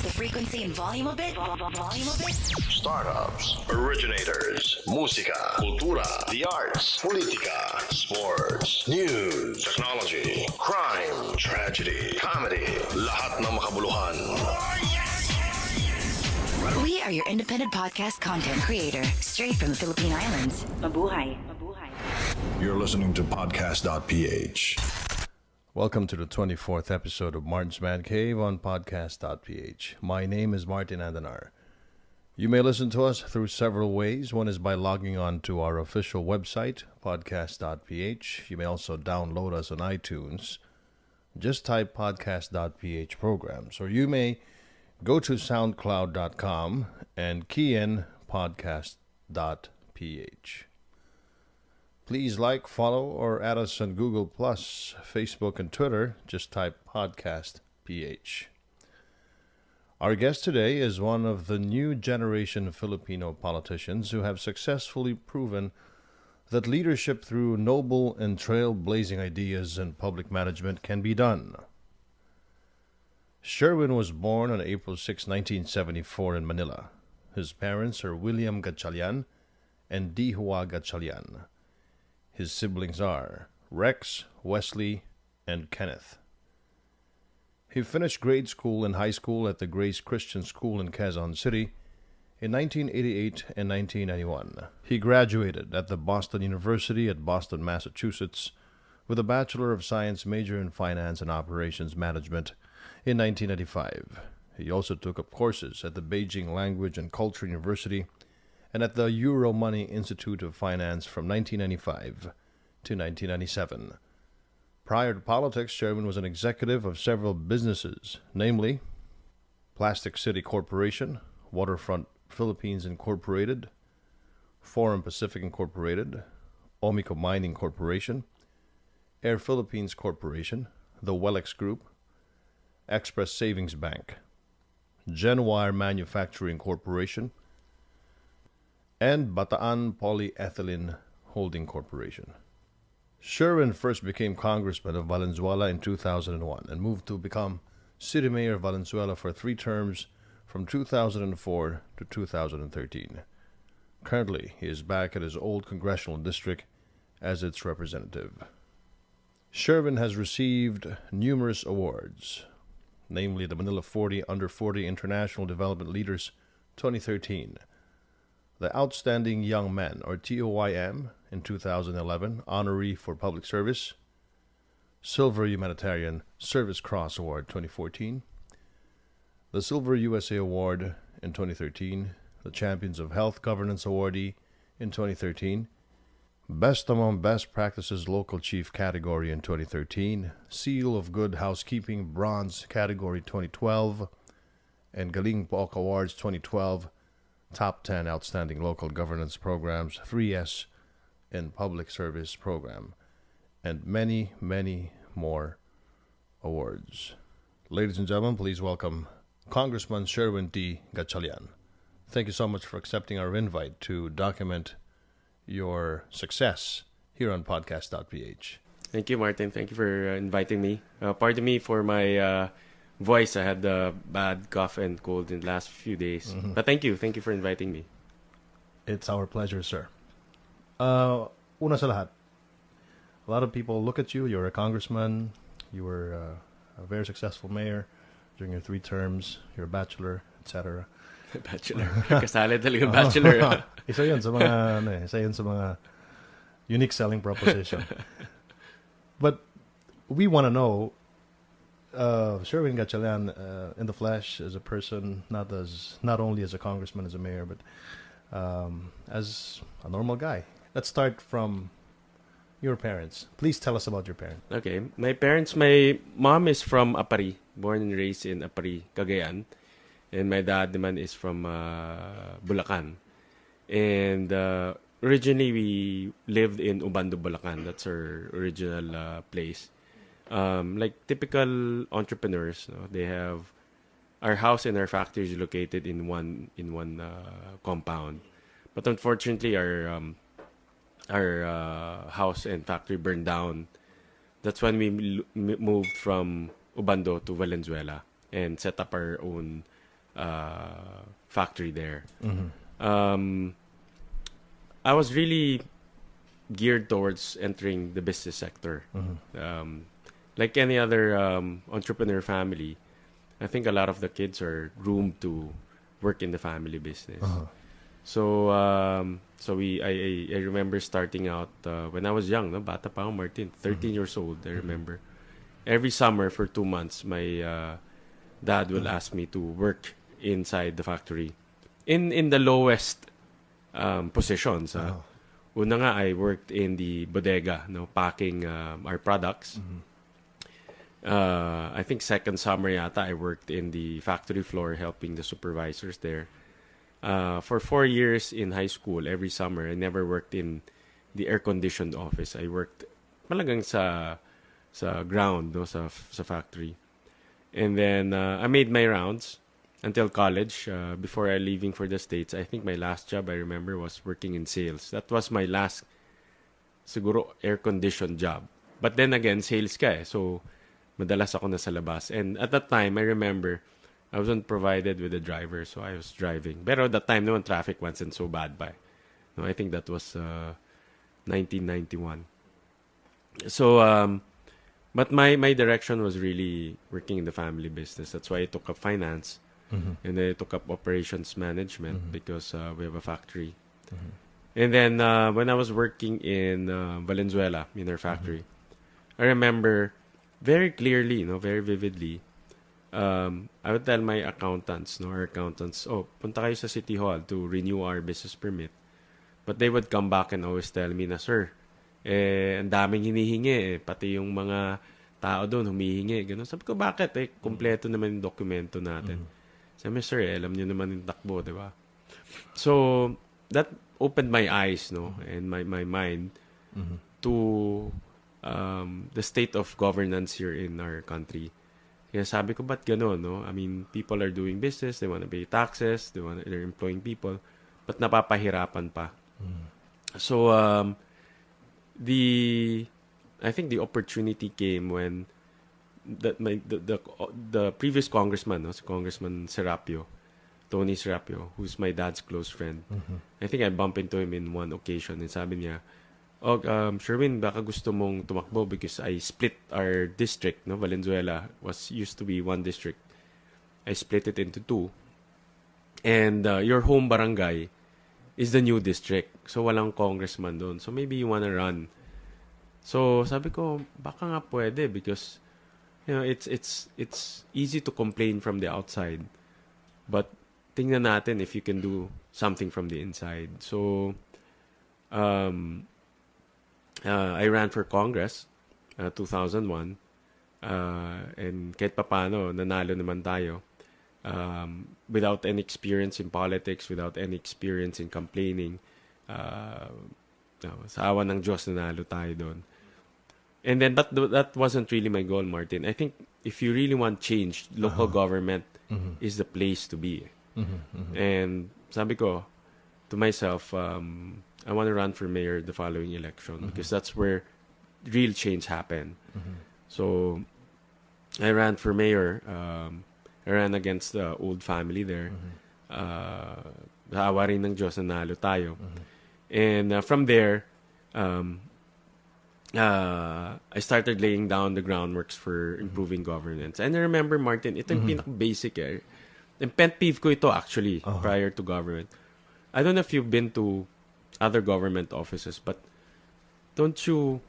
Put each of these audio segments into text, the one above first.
the frequency and volume a bit? Startups, originators, musika, kultura, the arts, politika, sports, news, technology, crime, tragedy, comedy, lahat ng makabuluhan. We are your independent podcast content creator, straight from the Philippine Islands. Mabuhay. You're listening to Podcast.Ph. Welcome to the 24th episode of Martin's Man Cave on Podcast.Ph. My name is Martin Andanar. You may listen to us through several ways. One is by logging on to our official website, Podcast.Ph. You may also download us on iTunes. Just type Podcast.Ph programs. Or you may go to SoundCloud.com and key in Podcast.Ph. Please like, follow, or add us on Google+, Facebook, and Twitter. Just type Podcast.Ph. Our guest today is one of the new generation Filipino politicians who have successfully proven that leadership through noble and trailblazing ideas and public management can be done. Sherwin was born on April 6, 1974 in Manila. His parents are William Gatchalian and Dihua Gatchalian. His siblings are Rex, Wesley, and Kenneth. He finished grade school and high school at the Grace Christian School in Quezon City in 1988 and 1991. He graduated at the Boston University at Boston, Massachusetts, with a Bachelor of Science major in Finance and Operations Management in 1995. He also took up courses at the Beijing Language and Culture University and at the Euromoney Institute of Finance from 1995 to 1997. Prior to politics, Sherwin was an executive of several businesses, namely Plastic City Corporation, Waterfront Philippines Incorporated, Forum Pacific Incorporated, Omico Mining Corporation, Air Philippines Corporation, the Wellex Group, Express Savings Bank, Genwire Manufacturing Corporation, and Bataan Polyethylene Holding Corporation. Sherwin first became Congressman of Valenzuela in 2001 and moved to become City Mayor of Valenzuela for 3 terms from 2004 to 2013. Currently, he is back at his old congressional district as its representative. Sherwin has received numerous awards, namely the Manila 40 Under 40 International Development Leaders 2013, the Outstanding Young Man, or TOYM, in 2011, Honoree for Public Service, Silver Humanitarian Service Cross Award 2014, the Silver USA Award in 2013, the Champions of Health Governance Awardee in 2013, Best Among Best Practices Local Chief category in 2013, Seal of Good Housekeeping Bronze category 2012, and Galing Pook Awards 2012, Top 10 Outstanding Local Governance Programs, 3S, and Public Service Program, and many, many more awards. Ladies and gentlemen, please welcome Congressman Sherwin T. Gatchalian. Thank you so much for accepting our invite to document your success here on Podcast.Ph. Thank you, Martin. Thank you for inviting me. Pardon me for my voice. I had a bad cough and cold in the last few days. Mm-hmm. But thank you. Thank you for inviting me. It's our pleasure, sir. Una sa lahat, a lot of people look at you. You're a congressman. You were a very successful mayor during your 3 terms. You're a bachelor, etc. Bachelor. Kasali talaga bachelor. Isa yun sa mga unique selling proposition. But we want to know, Sherwin Gatchalian in the flesh, as a person, not only as a congressman, as a mayor, but as a normal guy. Let's start from your parents. Please tell us about your parents. Okay. My parents, my mom is from Apari, born and raised in Apari, Cagayan. And my dad naman is from Bulacan. And originally, we lived in Ubando, Bulacan. That's our original place. Like typical entrepreneurs, no? They have our house and our factory is located in one compound. But unfortunately, our house and factory burned down. That's when we moved from Ubando to Valenzuela and set up our own factory there. I was really geared towards entering the business sector. Like any other entrepreneur family, I think a lot of the kids are groomed to work in the family business. So I remember starting out when I was young, no? Bata pa ako, Martin, 13 years old, I remember. Every summer for 2 months, my dad will ask me to work inside the factory in the lowest positions. Una nga, I worked in the bodega, no, packing our products. I think second summer yata, I worked in the factory floor helping the supervisors there. For 4 years in high school, every summer, I never worked in the air-conditioned office. I worked malagang sa ground, no, sa factory. And then I made my rounds until college. Before I leaving for the States, I think my last job I remember was working in sales. That was my last siguro air-conditioned job. But then again, sales ka eh. So madalas ako nasa labas. And at that time, I remember I wasn't provided with a driver, so I was driving. Pero at that time, naman traffic wasn't so bad by. No, I think that was 1991. So, but my direction was really working in the family business. That's why I took up finance. And then I took up operations management because we have a factory. And then when I was working in Valenzuela, in our factory, I remember very clearly, very vividly, I would tell my accountants, our accountants, punta kayo sa City Hall to renew our business permit. But they would come back and always tell me na, sir, ang daming hinihingi pati yung mga tao doon humihingi. Ganun. Sabi ko, bakit? Kompleto naman yung dokumento natin. Sabi, sir, alam niyo naman yung takbo, di ba? So, that opened my eyes, and my mind to the state of governance here in our country. Kaya sabi ko, ba't gano'n, no? I mean, people are doing business, they want to pay taxes, they're employing people, but napapahirapan pa. So, I think the opportunity came when the previous congressman, si Congressman Tony Serapio, who's my dad's close friend. I think I bumped into him in one occasion and sabi niya, Sherwin, baka gusto mong tumakbo because I split our district, Valenzuela used to be one district. I split it into 2. And your home barangay is the new district. So walang congressman doon. So maybe you wanna run. So sabi ko, baka nga pwede because it's easy to complain from the outside. But tingnan natin if you can do something from the inside. So I ran for Congress 2001 and kahit papano nanalo naman tayo without any experience in politics, without any experience in complaining. Sa awa ng Diyos nanalo tayo doon. And then but that wasn't really my goal, Martin. I think if you really want change, local government is the place to be. And sabi ko to myself, I want to run for mayor the following election because that's where real change happened. So I ran for mayor. I ran against the old family there. Awa rin ng Diyos, nanalo tayo. And from there, I started laying down the groundworks for improving governance. And I remember, Martin, ito yung pinaka-basic eh. And pet peeve ko ito actually prior to government. I don't know if you've been to other government offices, but don't you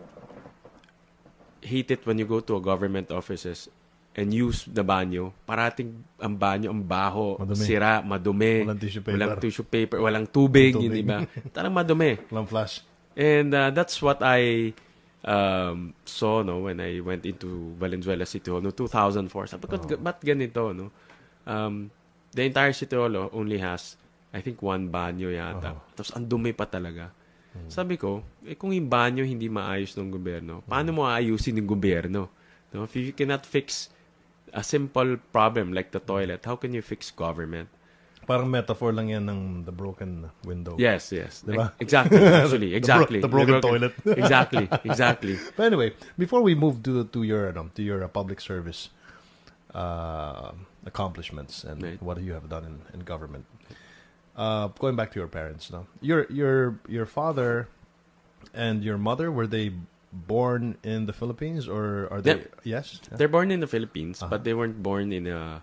hate it when you go to a government offices and use the banyo? Parating ang banyo, ang baho, madumi. Sira, madumi, walang tissue paper, walang tubig. Hindi ba? Tarang madumi. Walang flash. And that's what I saw when I went into Valenzuela City Hall no 2004. Sabi ko, ba't ganito? No? The entire City Hall only has, I think, 1 banyo yata. Tapos ang dumi pa talaga. Sabi ko, kung yung banyo hindi maayos ng gobyerno, paano mo aayusin ng gobyerno? No? If you cannot fix a simple problem like the toilet, how can you fix government? Parang metaphor lang yan ng the broken window. Yes. Diba? Exactly, actually. Exactly. The broken toilet. Exactly. But anyway, before we move to your public service accomplishments and Right. what you have done in government. Going back to your parents now, your father and your mother, were they born in the Philippines, or are they? Yes, yeah. They're born in the Philippines, but they weren't born in a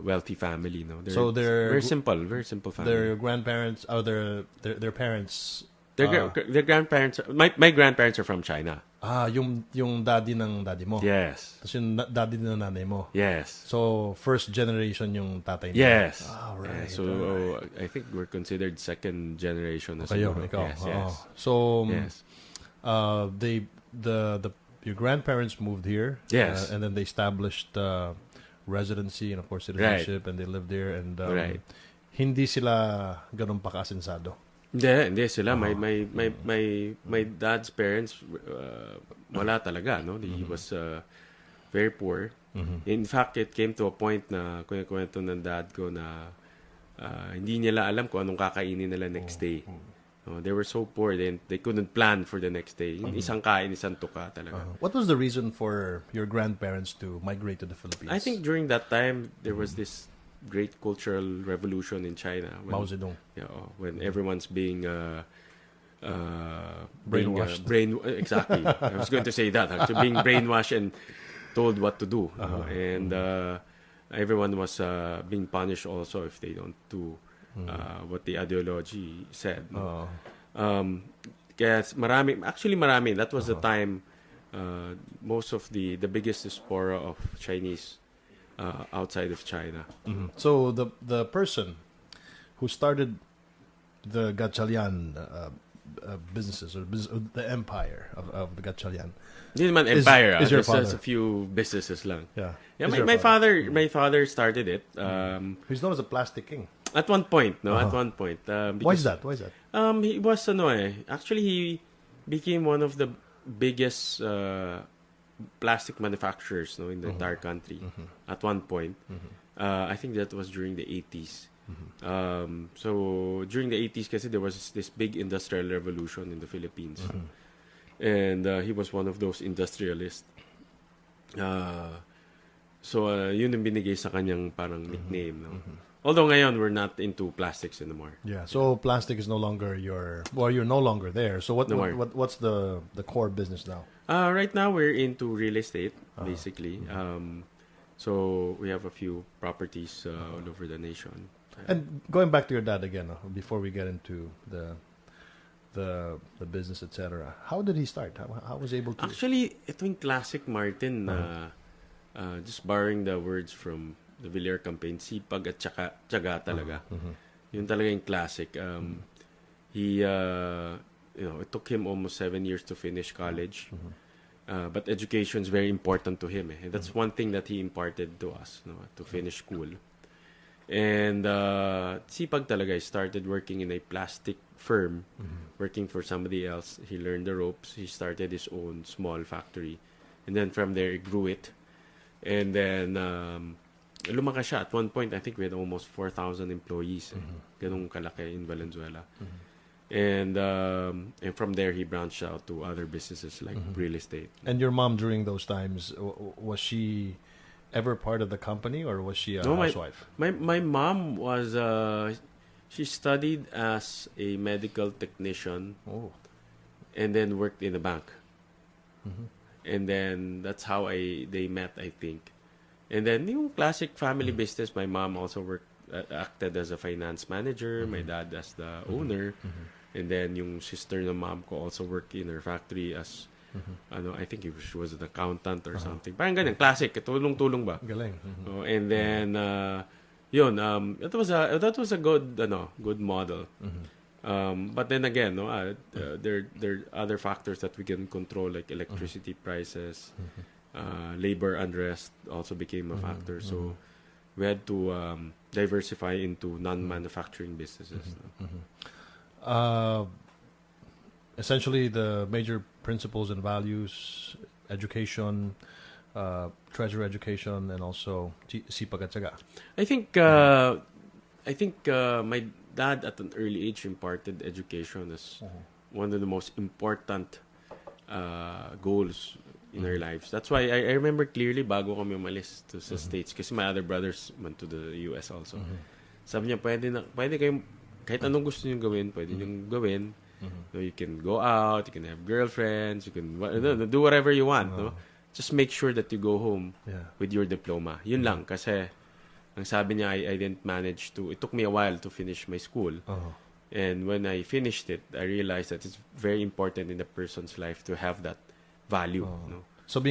wealthy family. No, So they're very simple family. Their grandparents, their parents. Their grandparents. My grandparents are from China. Yung daddy ng daddy mo. Yes. Tapos yung daddy ng nanay mo. Yes. So first generation yung tatay mo. Yes. Right. So I think we're considered second generation as Kayo, well. ikaw. Yes. So Yes. your grandparents moved here. Yes. And then they established residency and of course citizenship, and they lived there, and Right. hindi sila ganun pa kaasensado. Hindi sila. My dad's parents, wala talaga, no? He was very poor. In fact, it came to a point na kwento ng dad ko na hindi nila alam kung anong kakainin nila next day. They were so poor, they couldn't plan for the next day. Isang kain, isang tuka talaga. What was the reason for your grandparents to migrate to the Philippines? I think during that time, there was this great cultural revolution in China. Mao Zedong. When everyone's being Brainwashed. Exactly. I was going to say that. Actually, being brainwashed and told what to do. And everyone was being punished also if they don't do what the ideology said. Kaya marami. That was the time most of the biggest diaspora of Chinese outside of China. So the person who started the Gatchalian businesses, or the empire of the Gatchalian, Hindi naman empire. is your Just father. a few businesses lang. Yeah. Yeah, Is your my father started it. He's known as a plastic king. At one point, no. At one point. Why is that? He was actually he became one of the biggest plastic manufacturers, no, in the entire country. At one point, I think that was during the 80s. So during the 80s, kasi there was this big industrial revolution in the Philippines, and he was one of those industrialists. So yun ang binigay sa kanyang parang nickname, no. Although ngayon we're not into plastics anymore. Yeah. So plastic is no longer you're no longer there. So what's the core business now? Right now we're into real estate, basically. So we have a few properties all over the nation. And going back to your dad again, before we get into the business, etc. How did he start? How was he able to? Actually, ito yung classic Martin. Just borrowing the words from the Villar campaign, sipag at tiyaga talaga. Yun talaga yung classic. He, it took him almost 7 years to finish college. But education is very important to him. That's one thing that he imparted to us, no, to finish school. And sipag talaga. He started working in a plastic firm, working for somebody else. He learned the ropes. He started his own small factory. And then from there, he grew it. And then lumaki siya. At one point, I think we had almost 4,000 employees. Ganong kalaki in Valenzuela. And from there, he branched out to other businesses like real estate. And your mom during those times, was she ever part of the company, or was she a housewife? My mom was, she studied as a medical technician and then worked in a bank. And then that's how they met, I think. And then yung classic family business, my mom also acted as a finance manager, my dad as the owner. And then yung sister ng mom ko also worked in her factory as I think she was an accountant or something. Parang ganyan, classic, tulong-tulong ba? Galing. And then yun, that was a good model. But then again, there are other factors that we can control, like electricity prices, labor unrest also became a factor. So we had to diversify into non-manufacturing businesses. Essentially, the major principles and values: education, treasure education, and also sipag at tiyaga. I think my dad at an early age imparted education as one of the most important goals in our lives. That's why I remember clearly bago kami umalis sa States kasi my other brothers went to the US also. Sabi niya, pwede kayong, kahit anong gusto niyo gawin, pwede niyo gawin. No, you can go out, you can have girlfriends, you can do whatever you want. No? Just make sure that you go home with your diploma. Yun lang, kasi ang sabi niya, I didn't manage to, it took me a while to finish my school. And when I finished it, I realized that it's very important in a person's life to have that value. No? So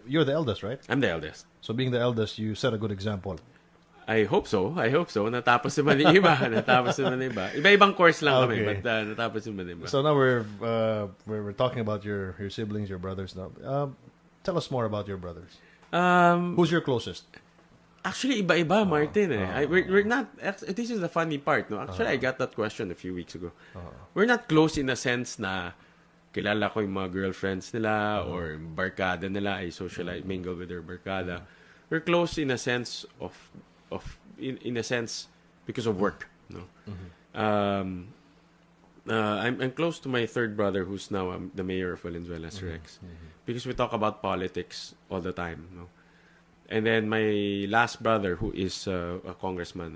you're the eldest, right? I'm the eldest. So being the eldest, you set a good example. I hope so. Natapos naman yung iba. Iba-ibang course lang kami, but natapos naman yung iba. So now we're talking about your siblings, your brothers now. Tell us more about your brothers. Who's your closest? Actually, iba-iba, Martin. We're not. This is the funny part, no. Actually, I got that question a few weeks ago. We're not close in a sense na kilala ko yung mga girlfriends nila or barkada nila. I socialize, mingle with their barkada. We're close in a sense in a sense because of work, no. I'm close to my third brother, who's now the mayor of Valenzuela, Rex, because we talk about politics all the time, no. And then my last brother, who is a congressman,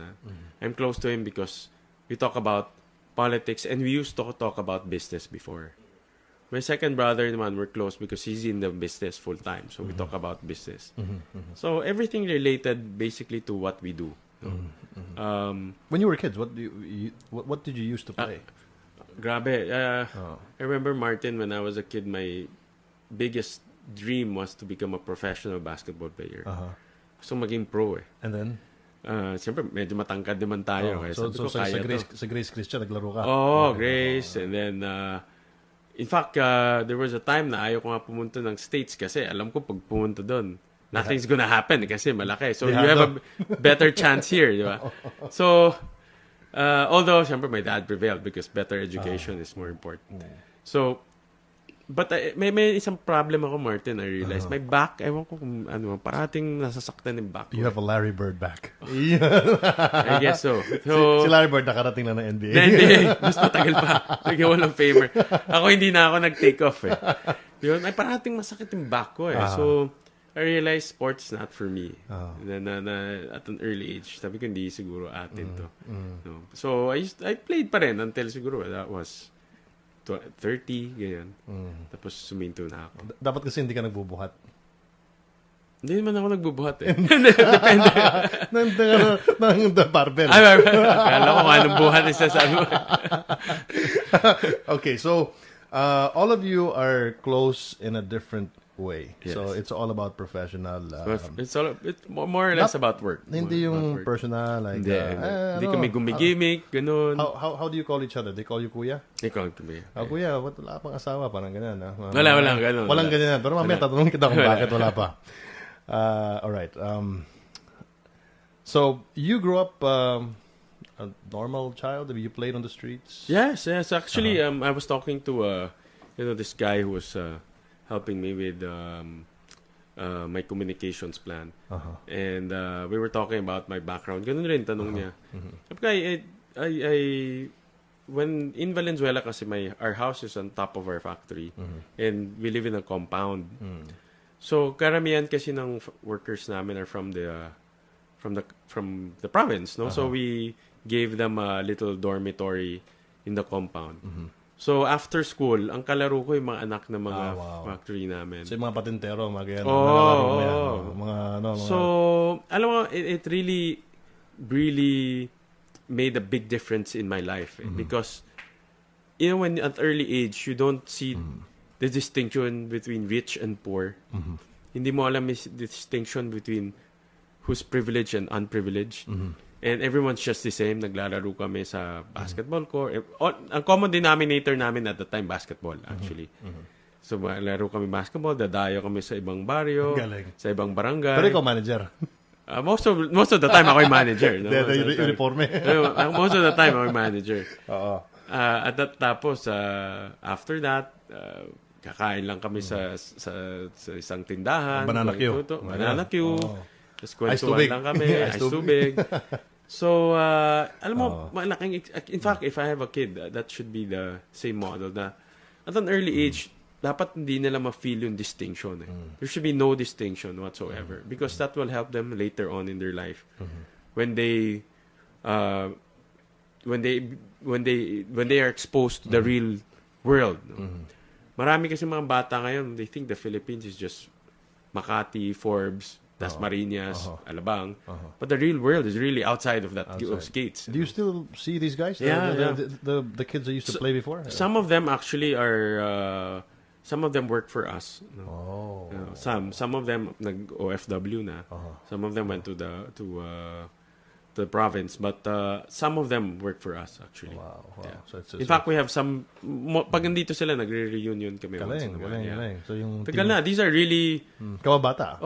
I'm close to him because we talk about politics, and we used to talk about business before. My second brother naman, we're close because he's in the business full time, so we talk about business. So everything related basically to what we do. When you were kids, what did you used to play? Grabe. I remember, Martin, when I was a kid, my biggest dream was to become a professional basketball player. Gusto maging pro eh. And then? Siyempre, medyo matangkad naman tayo. So sa Grace Christian, naglaro ka? Grace. And then, in fact, there was a time na ayaw ko nga pumunta ng States kasi alam ko pag pumunta doon, nothing's gonna happen kasi malaki. So, you have a better chance here, di ba? So, although, siyempre, my dad prevailed because better education is more important. So, but may isang problem ako, Martin, I realized. My back, ewan ko kung parating nasasaktan yung back. You have a Larry Bird back. I guess so. Si Larry Bird nakarating na ng NBA. Mas matagal pa. Nagawa ng favor. Ako hindi na ako nag-take off eh. Yun, ay parating masakit yung back ko eh. So, I realized sports not for me. At an early age. Sabi ko, hindi siguro atin to. No. So, I played pa rin until siguro that was 30, ganyan. Tapos suminto na ako. Dapat kasi hindi ka nagbubuhat. Hindi naman ako nagbubuhat eh. Depende. Nang barbell. Akala ko anong buhat isa sa ano. Okay, so all of you are close in a different way. Yes. So it's all about professional. It's more or less about work. Hindi yung personal like. Hindi kami gumigimik, ganun. How do you call each other? They call you kuya? They call me. Kuya, wala pang asawa, parang ganyan. Walang ganun. Walang ganyan. Pero mamaya tatanungin kita kung bakit wala pa. All right. So you grew up a normal child? You played on the streets? Yes. Actually, I was talking to this guy who was helping me with my communications plan. And we were talking about my background. Ganun rin, tanong niya. When in Valenzuela kasi our house is on top of our factory. And we live in a compound. So, karamihan kasi ng workers namin are from the province, no? So, we gave them a little dormitory in the compound. So, after school, ang kalaro ko yung mga anak ng mga factory namin. So, yung mga patintero, mga So, alam mo, it really, really made a big difference in my life. Because, when at early age, you don't see the distinction between rich and poor. Hindi mo alam yung distinction between who's privileged and unprivileged. And everyone's just the same. Naglalaro kami sa basketball court. Ang common denominator namin at the time, basketball, actually. So, laro kami basketball, dadayo kami sa ibang baryo, sa ibang barangay. Pero ikaw manager. Most of the time, ako yung manager. No? Uniforme. Most of the time, ako yung manager. At tapos, after that, kakain lang kami sa isang tindahan. Banana queue. Tapos kwentuhan lang kami. Ice tubig. So, alam mo, malaking... In fact, if I have a kid, that should be the same model na at an early age, dapat hindi nila ma-feel yung distinction. There should be no distinction whatsoever because that will help them later on in their life when they are exposed to the real world. No? Marami kasi mga bata ngayon, they think the Philippines is just Makati, Forbes, Dasmariñas, Alabang. But the real world is really outside of that those gates. Do you still see these guys? Yeah, the kids that used to play before? Some of them actually are... some of them work for us. No? Some of them nag-OFW na. Some of them went to the province, but some of them work for us actually. Wow. Yeah. So it's in fact, we have some pag nandito sila nagre-reunion kami once in a while. Galing. So yung tagal na, these are really kababata.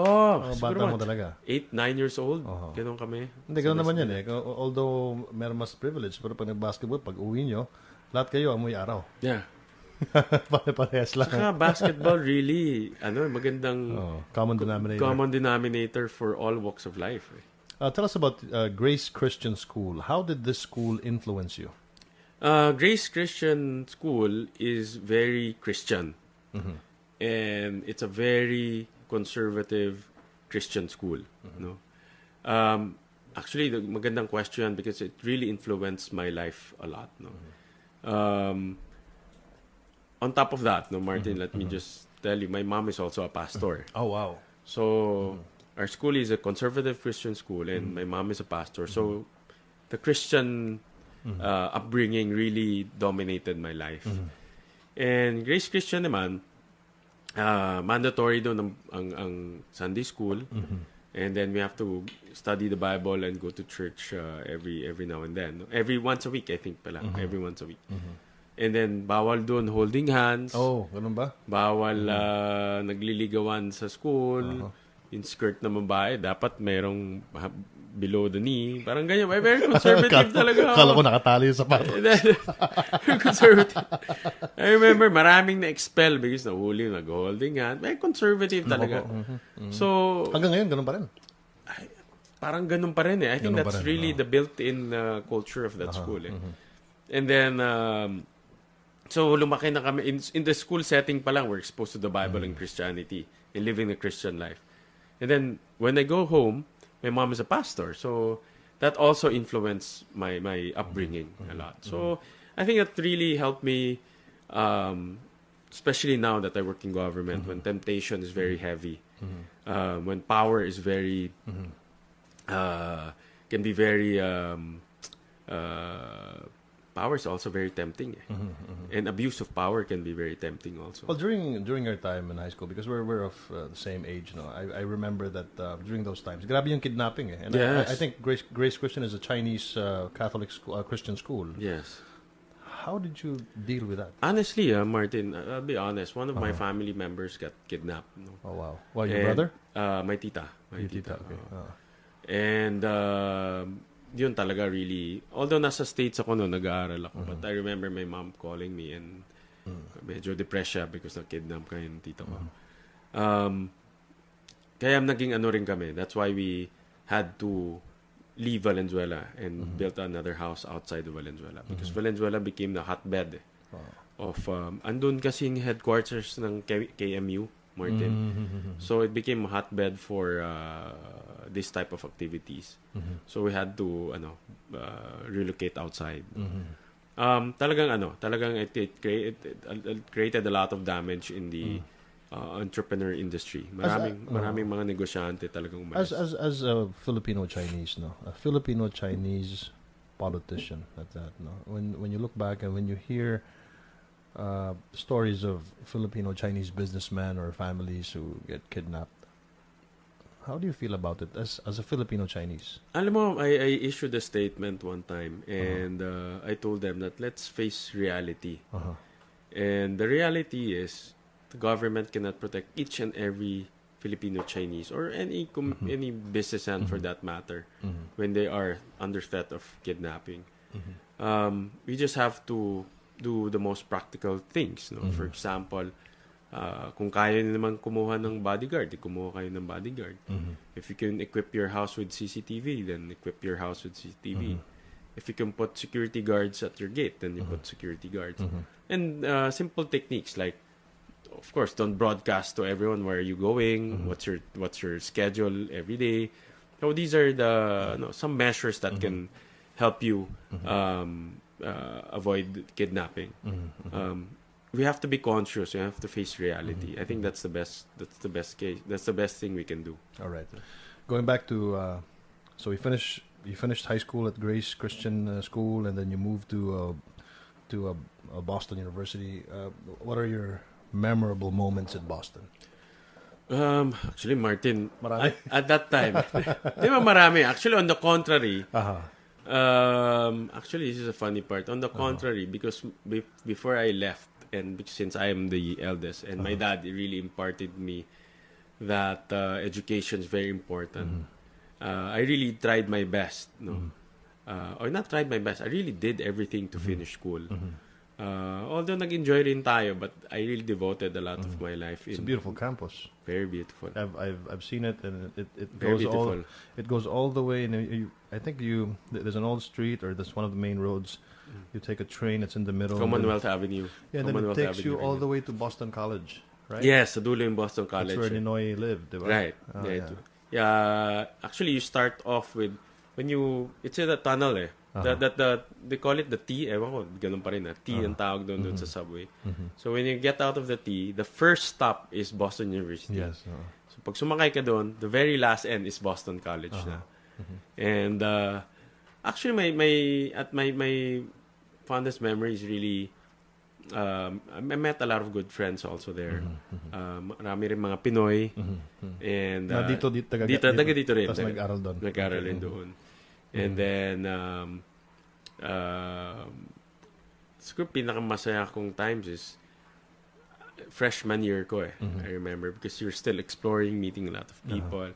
Siguro mo talaga. 8, 9 years old. Ganun kami. Hindi ganun naman yan eh. Although meron mas privilege, pero pag nag-basketball, pag uwi nyo, lahat kayo amoy araw. Yeah. Parehas lang. Saka basketball really magandang common denominator for all walks of life. Tell us about Grace Christian School. How did this school influence you? Grace Christian School is very Christian. And it's a very conservative Christian school. No? Actually, the magandang question because it really influenced my life a lot. No? On top of that, Martin, let me just tell you, my mom is also a pastor. Oh, wow. So, our school is a conservative Christian school and my mom is a pastor. So, the Christian upbringing really dominated my life. And Grace Christian naman, mandatory doon ang Sunday school. And then we have to study the Bible and go to church every now and then. Every once a week, I think pala. Every once a week. And then, bawal doon holding hands. Oh, ganun ba? Bawal nagliligawan sa school. Yung skirt na babae, dapat merong below the knee. Parang ganyan. Very conservative talaga. Kala ko nakatali yung sapatos. Conservative. I remember, maraming na-expel because nahuli, nag-holding hand. Very conservative talaga. So, hanggang ngayon, ganun pa rin. Parang ganun pa rin eh. I think Ganun that's really the built-in culture of that school eh. And then, so lumaki na kami. In the school setting pa lang, we're exposed to the Bible and Christianity and living a Christian life. And then, when I go home, my mom is a pastor. So, that also influenced my upbringing a lot. So, I think that really helped me, especially now that I work in government, when temptation is very heavy, when power is very, can be very, power is also very tempting. And abuse of power can be very tempting also. Well, during your time in high school, because we're of the same age, I remember that during those times, grabe yung kidnapping. And yes. I think Grace Christian is a Chinese Catholic school, Christian school. Yes. How did you deal with that? Honestly, Martin, I'll be honest. One of my family members got kidnapped. No? Oh, wow. Well, your brother? My tita. My tita. Okay. And yun talaga really, although nasa States ako no, nag-aaral ako, but I remember my mom calling me and medyo depressed siya because na-kidnap ka yung tita ko. Kaya naging ano rin kami. That's why we had to leave Valenzuela and built another house outside of Valenzuela because Valenzuela became the hotbed of andun kasing headquarters ng KMU, Martin. So it became a hotbed for this type of activities. So we had to relocate outside. Talagang it created a lot of damage in the entrepreneur industry. Maraming mga negosyante talagang umalis. As a Filipino Chinese, a Filipino Chinese politician at that, when you look back and when you hear stories of Filipino Chinese businessmen or families who get kidnapped, how do you feel about it as a Filipino Chinese? Alam mo, I issued a statement one time and I told them that let's face reality. And the reality is the government cannot protect each and every Filipino Chinese or any businessman for that matter when they are under threat of kidnapping. We just have to do the most practical things. No? For example, kung kaya nyo naman kumuha ng bodyguard, kumuha kayo ng bodyguard. If you can equip your house with CCTV, then equip your house with CCTV. If you can put security guards at your gate, then you put security guards. And simple techniques like of course, don't broadcast to everyone where are you going, what's your schedule every day. So these are some measures that can help you avoid kidnapping. We have to be conscious. We have to face reality. I think that's the best. That's the best case. That's the best thing we can do. All right. Going back to, so you finished high school at Grace Christian School, and then you moved to Boston University. What are your memorable moments in Boston? Actually, Martin, Marami? at that time, di ba marami? Actually, on the contrary, actually, this is a funny part. On the contrary, because before I left, and since I am the eldest, and my dad really imparted me that education is very important. I really tried my best, or not tried my best. I really did everything to finish school. Although nag-enjoy rin tayo, but I really devoted a lot of my life. It's a beautiful campus. Very beautiful. I've seen it, and it Very goes beautiful. it goes all the way. And I think there's an old street, or that's one of the main roads. You take a train. It's in the middle. Commonwealth Avenue. Yeah, and then it Commonwealth takes Avenue you all rin the yun. way to Boston College, right? Yes, sa dulo yung Boston College. That's where Ninoy lived, diba? Right. Oh, yeah. yeah. Yeah. Actually, you start off with it's in a tunnel eh. They call it the T. Ewan ko, ganun pa rin T ang tawag doon sa subway. So when you get out of the T, the first stop is Boston University. Yes. So pag sumakay ka doon, the very last end is Boston College na. And actually, my fondest memory is really I met a lot of good friends also there. Marami rin mga Pinoy. And dito dito rin. Tapos nag-aral doon. Nag-aral rin doon. And then siguro pinakamasaya kong times is freshman year ko eh. I remember because you're still exploring, meeting a lot of people.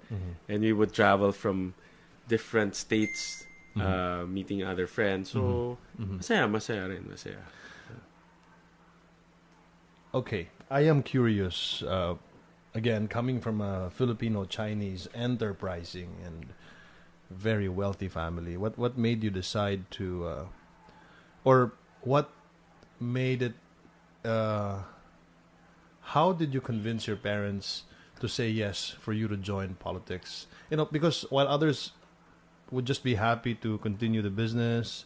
And we would travel from different states, meeting other friends. So, masaya rin. Okay, I am curious. Again, coming from a Filipino-Chinese enterprising and very wealthy family, what made you decide to, or what made it? How did you convince your parents to say yes for you to join politics? You know, because while others would just be happy to continue the business,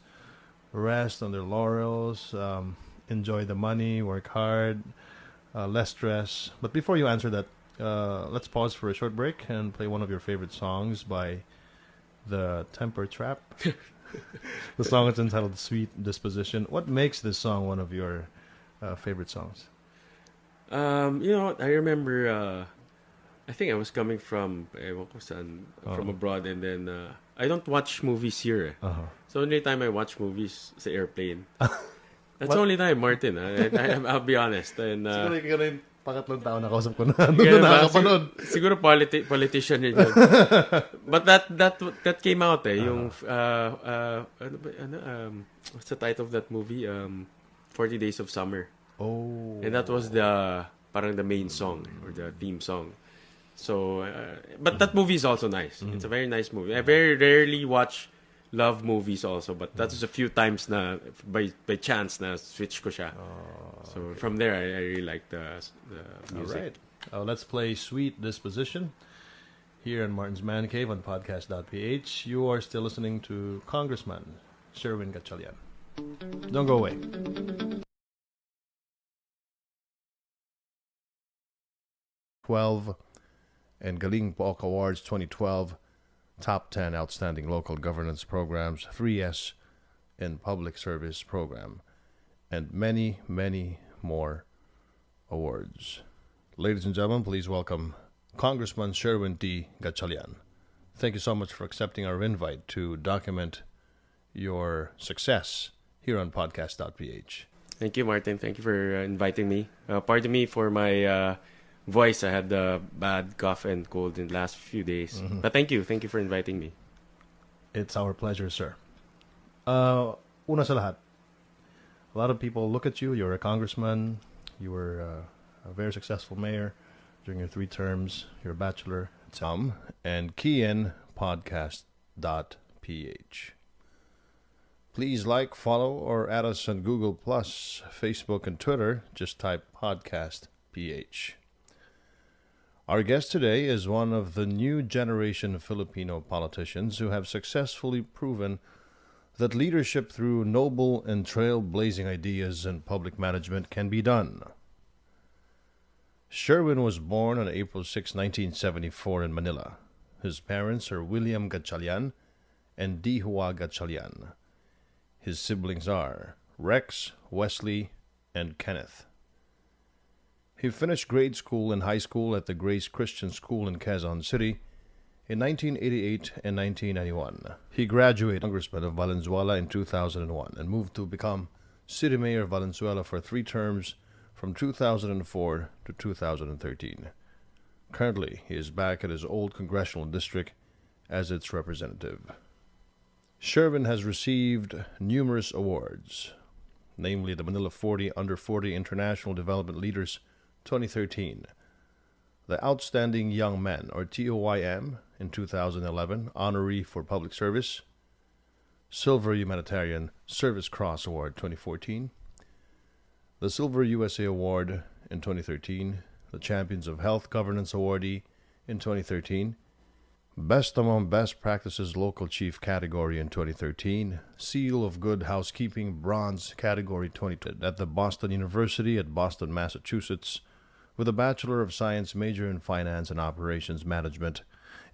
rest on their laurels, enjoy the money, work hard, less stress. But before you answer that, let's pause for a short break and play one of your favorite songs by the Temper Trap. The song is entitled Sweet Disposition. What makes this song one of your favorite songs? I remember I think I was coming from from abroad, and then I don't watch movies here. So only time I watch movies sa airplane. That's the only time, Martin. I'll be honest. And Siguro ikaw na yung pangatlong tao na kausap ko na doon nakakapanood. Siguro politician rin yun. But that came out yung what's the title of that movie? 40 Days of Summer. Oh. And that was parang the main song or the theme song. So, but that movie is also nice. It's a very nice movie. I very rarely watch love movies also, but that's a few times na by chance na switch ko siya. So from there, I really like the music. All right. Let's play Sweet Disposition here in Martin's Man Cave on Podcast.Ph. You are still listening to Congressman Sherwin Gatchalian. Don't go away. And Galing Pook Awards 2012, Top 10 Outstanding Local Governance Programs, 3S in Public Service Program, and many, many more awards. Ladies and gentlemen, please welcome Congressman Sherwin Gatchalian. Thank you so much for accepting our invite to document your success here on Podcast.Ph. Thank you, Martin. Thank you for inviting me. Pardon me for my voice. I had a bad cough and cold in the last few days. But thank you. Thank you for inviting me. It's our pleasure, sir. Una sa lahat, a lot of people look at you. You're a congressman. You were a very successful mayor during your 3 terms. You're a bachelor. And key in Podcast.Ph. Please like, follow, or add us on Google+, Facebook, and Twitter. Just type Podcast.Ph. Podcast.Ph. Our guest today is one of the new generation of Filipino politicians who have successfully proven that leadership through noble and trailblazing ideas and public management can be done. Sherwin was born on April 6, 1974 in Manila. His parents are William Gatchalian and Gatchalian. His siblings are Rex, Wesley, and Kenneth. He finished grade school and high school at the Grace Christian School in Quezon City in 1988 and 1991. He graduated Congressman of Valenzuela in 2001 and moved to become City Mayor of Valenzuela for 3 terms from 2004 to 2013. Currently, he is back at his old congressional district as its representative. Sherwin has received numerous awards, namely the Manila 40 Under 40 International Development Leaders 2013, the Outstanding Young Man, or TOYM, in 2011, Honoree for Public Service, Silver Humanitarian Service Cross Award 2014, the Silver USA Award in 2013, the Champions of Health Governance Awardee in 2013, Best Among Best Practices Local Chief category in 2013, Seal of Good Housekeeping Bronze category 2020 at the Boston University at Boston, Massachusetts, with a Bachelor of Science major in Finance and Operations Management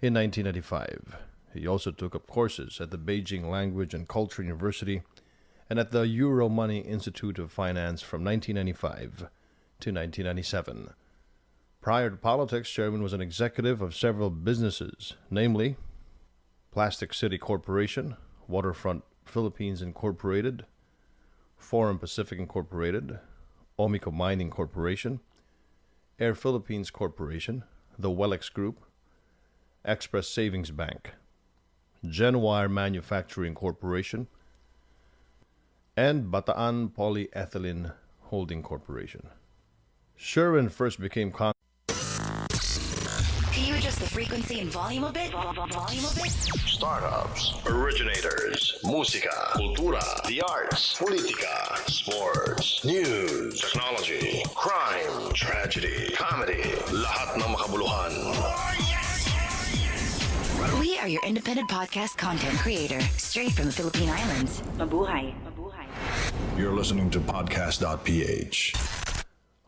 in 1995. He also took up courses at the Beijing Language and Culture University and at the Euro Money Institute of Finance from 1995 to 1997. Prior to politics, Sherwin was an executive of several businesses, namely Plastic City Corporation, Waterfront Philippines Incorporated, Forum Pacific Incorporated, Omico Mining Corporation, Air Philippines Corporation, the Wellex Group, Express Savings Bank, Genwire Manufacturing Corporation, and Bataan Polyethylene Holding Corporation. Sherwin first became Can you adjust the frequency and volume a bit? Startups, originators, musika, kultura, the arts, politika, sports, news, technology, crime, tragedy, comedy, lahat ng makabuluhan. We are your independent podcast content creator, straight from the Philippine Islands. Mabuhay. You're listening to Podcast.Ph.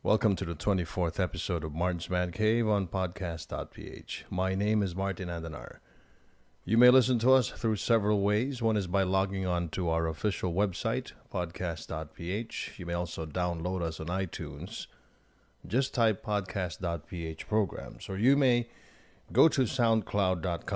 Welcome to the 24th episode of Martin's Man Cave on Podcast.Ph. My name is Martin Andanar. You may listen to us through several ways. One is by logging on to our official website, Podcast.Ph. You may also download us on iTunes. Just type Podcast.Ph programs, or you may go to SoundCloud.com.